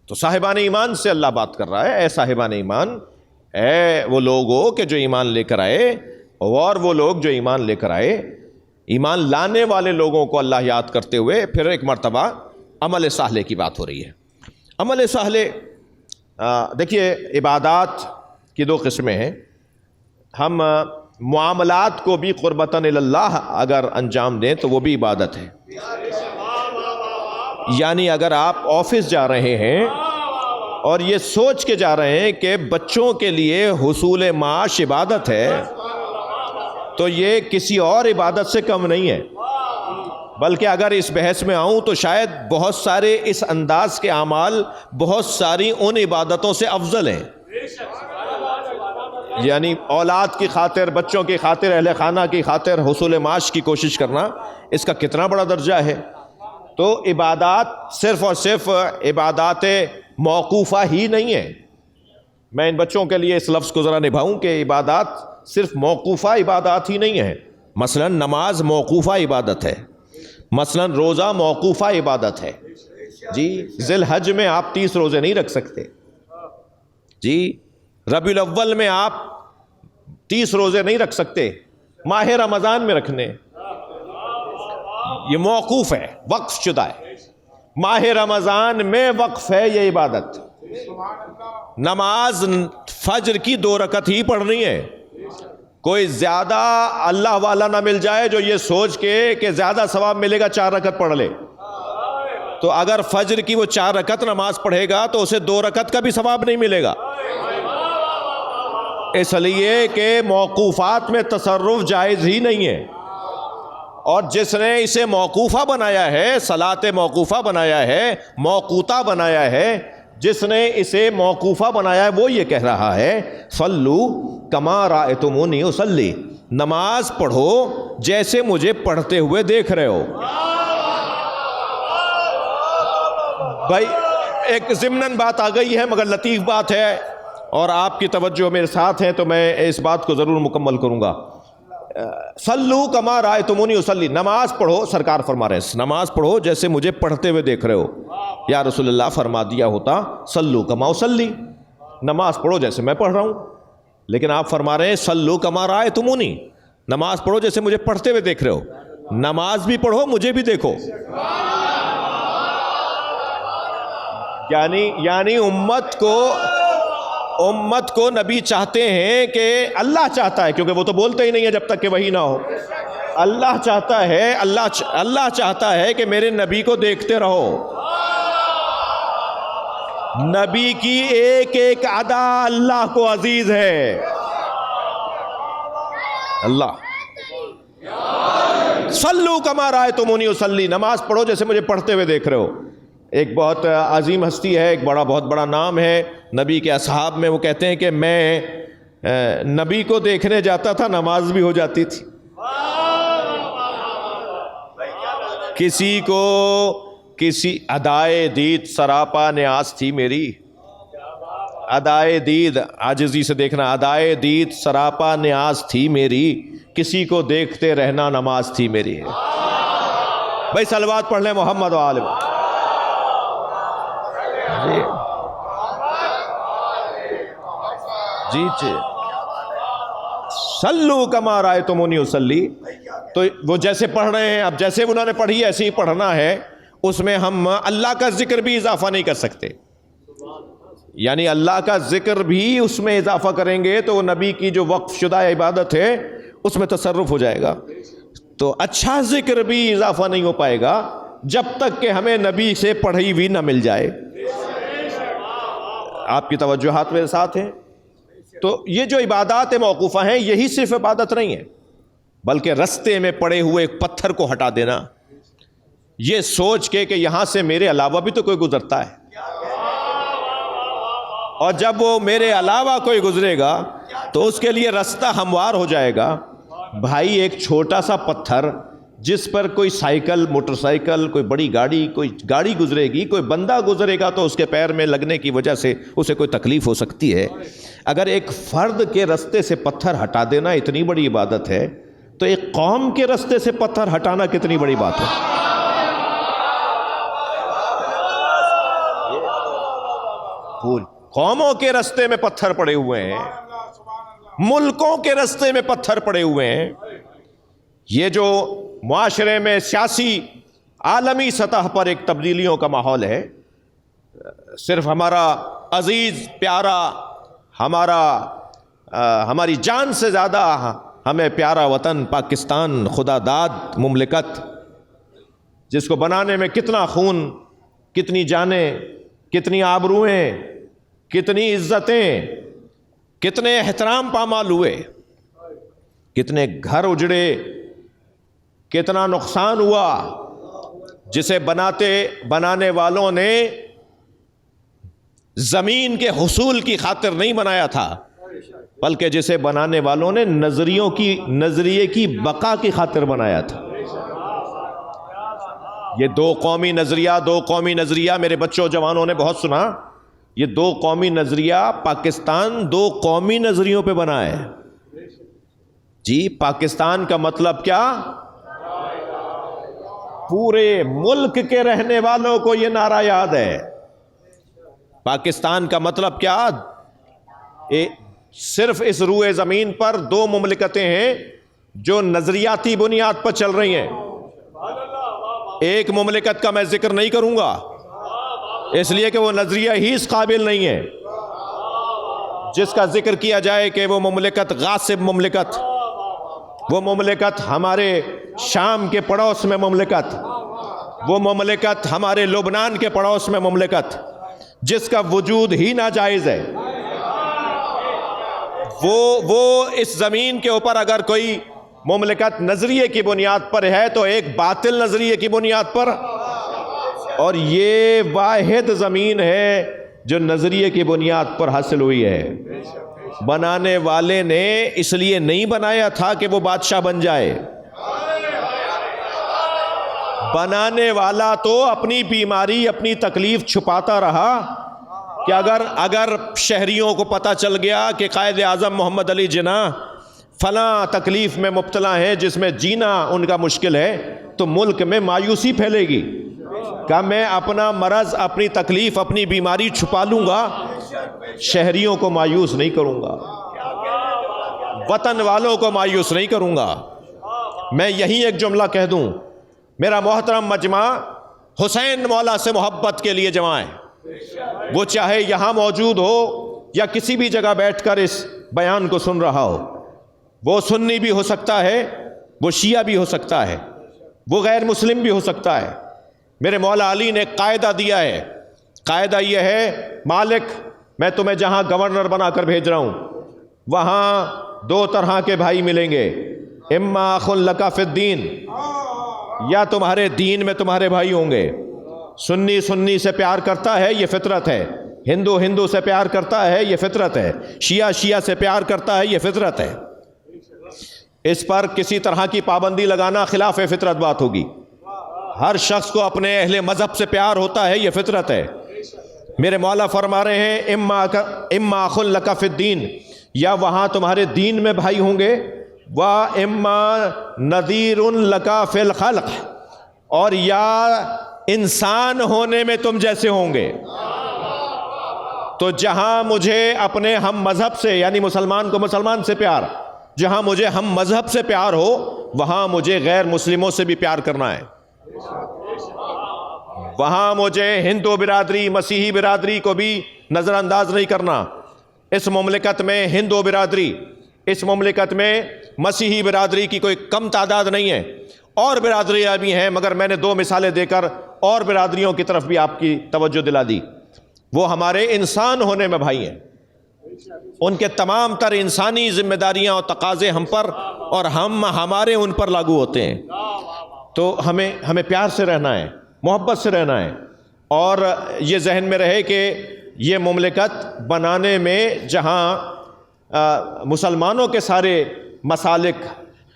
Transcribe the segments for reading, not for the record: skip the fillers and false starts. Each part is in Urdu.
تو صاحبان ایمان سے اللہ بات کر رہا ہے، اے صاحبان ایمان، اے وہ لوگوں کہ جو ایمان لے کر آئے، اور وہ لوگ جو ایمان لے کر آئے، ایمان لانے والے لوگوں کو اللہ یاد کرتے ہوئے پھر ایک مرتبہ عمل صالح کی بات ہو رہی ہے۔ عمل صالح دیکھیے، عبادات کی دو قسمیں ہیں۔ ہم معاملات کو بھی قربتاً اللہ اگر انجام دیں تو وہ بھی عبادت ہے۔ یعنی اگر آپ آفس جا رہے ہیں اور یہ سوچ کے جا رہے ہیں کہ بچوں کے لیے حصول معاش عبادت ہے، تو یہ کسی اور عبادت سے کم نہیں ہے، بلکہ اگر اس بحث میں آؤں تو شاید بہت سارے اس انداز کے اعمال بہت ساری ان عبادتوں سے افضل ہیں۔ یعنی اولاد کی خاطر، بچوں کی خاطر، اہل خانہ کی خاطر حصول معاش کی کوشش کرنا، اس کا کتنا بڑا درجہ ہے۔ تو عبادات صرف اور صرف عبادات موقوفہ ہی نہیں ہے۔ میں ان بچوں کے لیے اس لفظ کو ذرا نبھاؤں کہ عبادات صرف موقوفہ عبادات ہی نہیں ہے۔ مثلا نماز موقوفہ عبادت ہے، مثلا روزہ موقوفہ عبادت ہے۔ جی ذی الحج میں آپ 30 روزے نہیں رکھ سکتے، جی ربیع الاول میں آپ 30 روزے نہیں رکھ سکتے، ماہ رمضان میں رکھنے، یہ موقوف ہے، وقف شدہ ہے۔ ماہ رمضان میں وقف ہے یہ عبادت۔ نماز فجر کی 2 رکعت ہی پڑھنی ہے۔ کوئی زیادہ اللہ والا نہ مل جائے جو یہ سوچ کے کہ زیادہ ثواب ملے گا 4 رکعت پڑھ لے، تو اگر فجر کی وہ 4 رکعت نماز پڑھے گا تو اسے 2 رکعت کا بھی ثواب نہیں ملے گا، اس لیے کہ موقوفات میں تصرف جائز ہی نہیں ہے۔ اور جس نے اسے موقوفہ بنایا ہے، صلاۃ موقوفہ بنایا ہے، موقوتہ بنایا ہے، جس نے اسے موقوفہ بنایا ہے وہ یہ کہہ رہا ہے صلو کما رأیتمونی اصلی، نماز پڑھو جیسے مجھے پڑھتے ہوئے دیکھ رہے ہو۔ بھائی ایک ضمناً بات آ گئی ہے مگر لطیف بات ہے، اور آپ کی توجہ میرے ساتھ ہے تو میں اس بات کو ضرور مکمل کروں گا۔ صلو کما رأیتمونی اصلی، نماز پڑھو، سرکار فرما رہے ہیں نماز پڑھو جیسے مجھے پڑھتے ہوئے دیکھ رہے ہو۔ یا رسول اللہ فرما دیا ہوتا صلو کما اصلی، نماز پڑھو جیسے میں پڑھ رہا ہوں، لیکن آپ فرما رہے ہیں صلو کما رأیتمونی، نماز پڑھو جیسے مجھے پڑھتے ہوئے دیکھ رہے ہو۔ نماز بھی پڑھو، مجھے بھی دیکھو۔ یعنی امت کو نبی چاہتے ہیں کہ اللہ چاہتا ہے، کیونکہ وہ تو بولتے ہی نہیں ہے جب تک کہ وحی نہ ہو۔ اللہ چاہتا ہے، اللہ چاہتا ہے کہ میرے نبی کو دیکھتے رہو۔ نبی کی ایک ایک ادا اللہ کو عزیز ہے۔ اللہ صلو کما رأیتمونی اصلی، نماز پڑھو جیسے مجھے پڑھتے ہوئے دیکھ رہے ہو۔ ایک بہت عظیم ہستی ہے، ایک بہت بڑا نام ہے نبی کے اصحاب میں، وہ کہتے ہیں کہ میں نبی کو دیکھنے جاتا تھا، نماز بھی ہو جاتی تھی۔ کسی ادائے دید سراپا نیاز تھی میری، ادائے دید عاجزی سے دیکھنا، ادائے دید سراپا نیاز تھی میری، کسی کو دیکھتے رہنا نماز تھی میری۔ بھائی صلوات پڑھ لیں محمد و آل محمد۔ جی صلو کما رأیتمونی اصلی، تو وہ جیسے پڑھ رہے ہیں، اب جیسے انہوں نے پڑھی ایسے ہی پڑھنا ہے۔ اس میں ہم اللہ کا ذکر بھی اضافہ نہیں کر سکتے، یعنی اللہ کا ذکر بھی اس میں اضافہ کریں گے تو نبی کی جو وقف شدہ عبادت ہے اس میں تصرف ہو جائے گا۔ تو اچھا ذکر بھی اضافہ نہیں ہو پائے گا جب تک کہ ہمیں نبی سے پڑھی ہوئی نہ مل جائے۔ آپ کی توجہات میرے ساتھ ہیں؟ تو یہ جو عبادات موقوفہ ہیں یہی صرف عبادت نہیں ہے، بلکہ رستے میں پڑے ہوئے ایک پتھر کو ہٹا دینا، یہ سوچ کے کہ یہاں سے میرے علاوہ بھی تو کوئی گزرتا ہے، اور جب وہ میرے علاوہ کوئی گزرے گا تو اس کے لیے رستہ ہموار ہو جائے گا۔ بھائی ایک چھوٹا سا پتھر جس پر کوئی سائیکل، موٹر سائیکل، کوئی بڑی گاڑی، کوئی گاڑی گزرے گی، کوئی بندہ گزرے گا تو اس کے پیر میں لگنے کی وجہ سے اسے کوئی تکلیف ہو سکتی ہے۔ اگر ایک فرد کے رستے سے پتھر ہٹا دینا اتنی بڑی عبادت ہے تو ایک قوم کے رستے سے پتھر ہٹانا کتنی بڑی بات ہے۔ قوموں کے رستے میں پتھر پڑے ہوئے ہیں، ملکوں کے رستے میں پتھر پڑے ہوئے ہیں۔ یہ جو معاشرے میں سیاسی عالمی سطح پر ایک تبدیلیوں کا ماحول ہے، صرف ہمارا عزیز پیارا، ہماری جان سے زیادہ ہمیں پیارا وطن پاکستان، خدا داد مملکت، جس کو بنانے میں کتنا خون، کتنی جانیں، کتنی آبروئیں، کتنی عزتیں، کتنے احترام پامال ہوئے، کتنے گھر اجڑے، کتنا نقصان ہوا، جسے بنانے والوں نے زمین کے حصول کی خاطر نہیں بنایا تھا، بلکہ جسے بنانے والوں نے نظریے کی بقا کی خاطر بنایا تھا۔ یہ دو قومی نظریہ میرے بچوں جوانوں نے بہت سنا، یہ دو قومی نظریہ پاکستان دو قومی نظریوں پہ بنا ہے جی۔ پاکستان کا مطلب کیا؟ پورے ملک کے رہنے والوں کو یہ نعرہ یاد ہے۔ پاکستان کا مطلب کیا؟ صرف اس روئے زمین پر دو مملکتیں ہیں جو نظریاتی بنیاد پر چل رہی ہیں۔ ایک مملکت کا میں ذکر نہیں کروں گا، اس لیے کہ وہ نظریہ ہی اس قابل نہیں ہے۔ جس کا ذکر کیا جائے کہ وہ مملکت غاصب مملکت، وہ مملکت ہمارے شام کے پڑوس میں مملکت، وہ مملکت ہمارے لبنان کے پڑوس میں مملکت، جس کا وجود ہی ناجائز ہے، وہ اس زمین کے اوپر اگر کوئی مملکت نظریے کی بنیاد پر ہے تو ایک باطل نظریے کی بنیاد پر، اور یہ واحد زمین ہے جو نظریے کی بنیاد پر حاصل ہوئی ہے۔ بنانے والے نے اس لیے نہیں بنایا تھا کہ وہ بادشاہ بن جائے، بنانے والا تو اپنی بیماری، اپنی تکلیف چھپاتا رہا کہ اگر شہریوں کو پتہ چل گیا کہ قائد اعظم محمد علی جناح فلاں تکلیف میں مبتلا ہیں جس میں جینا ان کا مشکل ہے، تو ملک میں مایوسی پھیلے گی۔ کہ میں اپنا مرض، اپنی تکلیف، اپنی بیماری چھپا لوں گا، شہریوں کو مایوس نہیں کروں گا، وطن والوں کو مایوس نہیں کروں گا۔ میں یہی ایک جملہ کہہ دوں، میرا محترم مجمع حسین مولا سے محبت کے لیے جمع ہے، وہ چاہے یہاں موجود ہو یا کسی بھی جگہ بیٹھ کر اس بیان کو سن رہا ہو، وہ سنی بھی ہو سکتا ہے، وہ شیعہ بھی ہو سکتا ہے، وہ غیر مسلم بھی ہو سکتا ہے۔ میرے مولا علی نے قاعدہ دیا ہے، قاعدہ یہ ہے، مالک میں تمہیں جہاں گورنر بنا کر بھیج رہا ہوں وہاں دو طرح کے بھائی ملیں گے، اما اخ لک فی الدین، یا تمہارے دین میں تمہارے بھائی ہوں گے۔ سنی سنی سے پیار کرتا ہے، یہ فطرت ہے، ہندو ہندو سے پیار کرتا ہے، یہ فطرت ہے، شیعہ شیعہ سے پیار کرتا ہے، یہ فطرت ہے۔ اس پر کسی طرح کی پابندی لگانا خلاف فطرت بات ہوگی۔ ہر شخص کو اپنے اہل مذہب سے پیار ہوتا ہے، یہ فطرت ہے۔ میرے مولا فرما رہے ہیں اما اخ لک فی الدین، یا وہاں تمہارے دین میں بھائی ہوں گے، اما نذیر لک فی الخلق، اور یا انسان ہونے میں تم جیسے ہوں گے۔ تو جہاں مجھے اپنے ہم مذہب سے، یعنی مسلمان کو مسلمان سے پیار، جہاں مجھے ہم مذہب سے پیار ہو، وہاں مجھے غیر مسلموں سے بھی پیار کرنا ہے، وہاں مجھے ہندو برادری، مسیحی برادری کو بھی نظر انداز نہیں کرنا۔ اس مملکت میں ہندو برادری، اس مملکت میں مسیحی برادری کی کوئی کم تعداد نہیں ہے، اور برادریاں بھی ہیں، مگر میں نے دو مثالیں دے کر اور برادریوں کی طرف بھی آپ کی توجہ دلا دی۔ وہ ہمارے انسان ہونے میں بھائی ہیں، ان کے تمام تر انسانی ذمہ داریاں اور تقاضے ہم پر اور ہمارے ان پر لاگو ہوتے ہیں۔ تو ہمیں پیار سے رہنا ہے، محبت سے رہنا ہے، اور یہ ذہن میں رہے کہ یہ مملکت بنانے میں جہاں مسلمانوں کے سارے مسالک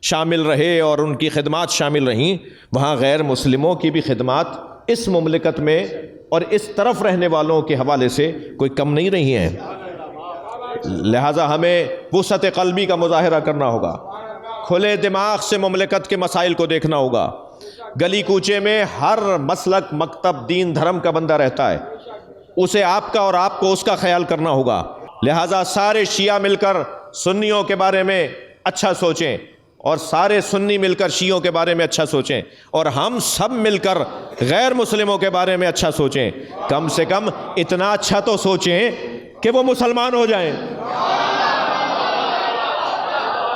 شامل رہے اور ان کی خدمات شامل رہیں، وہاں غیر مسلموں کی بھی خدمات اس مملکت میں اور اس طرف رہنے والوں کے حوالے سے کوئی کم نہیں رہی ہیں۔ لہٰذا ہمیں وسعت قلبی کا مظاہرہ کرنا ہوگا، کھلے دماغ سے مملکت کے مسائل کو دیکھنا ہوگا۔ گلی کوچے میں ہر مسلک، مکتب، دین، دھرم کا بندہ رہتا ہے، اسے آپ کا اور آپ کو اس کا خیال کرنا ہوگا. لہٰذا سارے شیعہ مل کر سنیوں کے بارے میں اچھا سوچیں اور سارے سنی مل کر شیعوں کے بارے میں اچھا سوچیں, اور ہم سب مل کر غیر مسلموں کے بارے میں اچھا سوچیں. کم سے کم اتنا اچھا تو سوچیں کہ وہ مسلمان ہو جائیں.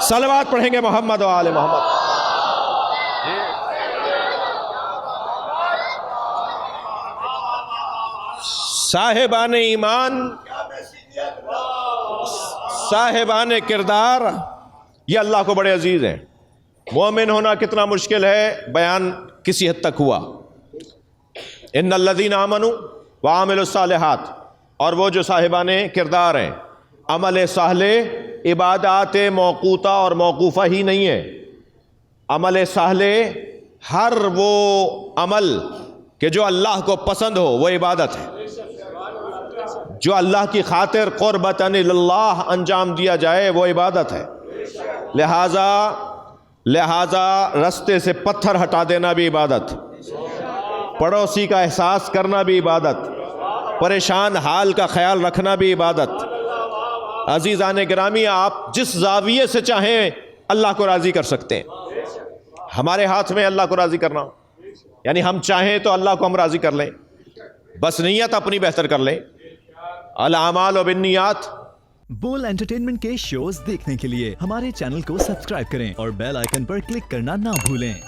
صلوات پڑھیں گے محمد و آل محمد. صاحبان ایمان, صاحبان کردار, یہ اللہ کو بڑے عزیز ہیں. مومن ہونا کتنا مشکل ہے بیان کسی حد تک ہوا. ان الذین آمنوا وعملوا الصالحات, اور وہ جو صاحبان کردار ہیں, عمل صالح عبادات موقوتہ اور موقوفہ ہی نہیں ہے. عمل صالح ہر وہ عمل کہ جو اللہ کو پسند ہو وہ عبادت ہے. جو اللہ کی خاطر قربتاً اللہ انجام دیا جائے وہ عبادت ہے. لہذا رستے سے پتھر ہٹا دینا بھی عبادت, پڑوسی کا احساس کرنا بھی عبادت, پریشان حال کا خیال رکھنا بھی عبادت. عزیزان گرامی, آپ جس زاویے سے چاہیں اللہ کو راضی کر سکتے ہیں. ہمارے ہاتھ میں اللہ کو راضی کرنا, یعنی ہم چاہیں تو اللہ کو ہم راضی کر لیں, بس نیت اپنی بہتر کر لیں. الاعمال بالنیات. بول انٹرٹینمنٹ کے شوز دیکھنے کے لیے ہمارے چینل کو سبسکرائب کریں اور بیل آئیکن پر کلک کرنا نہ بھولیں.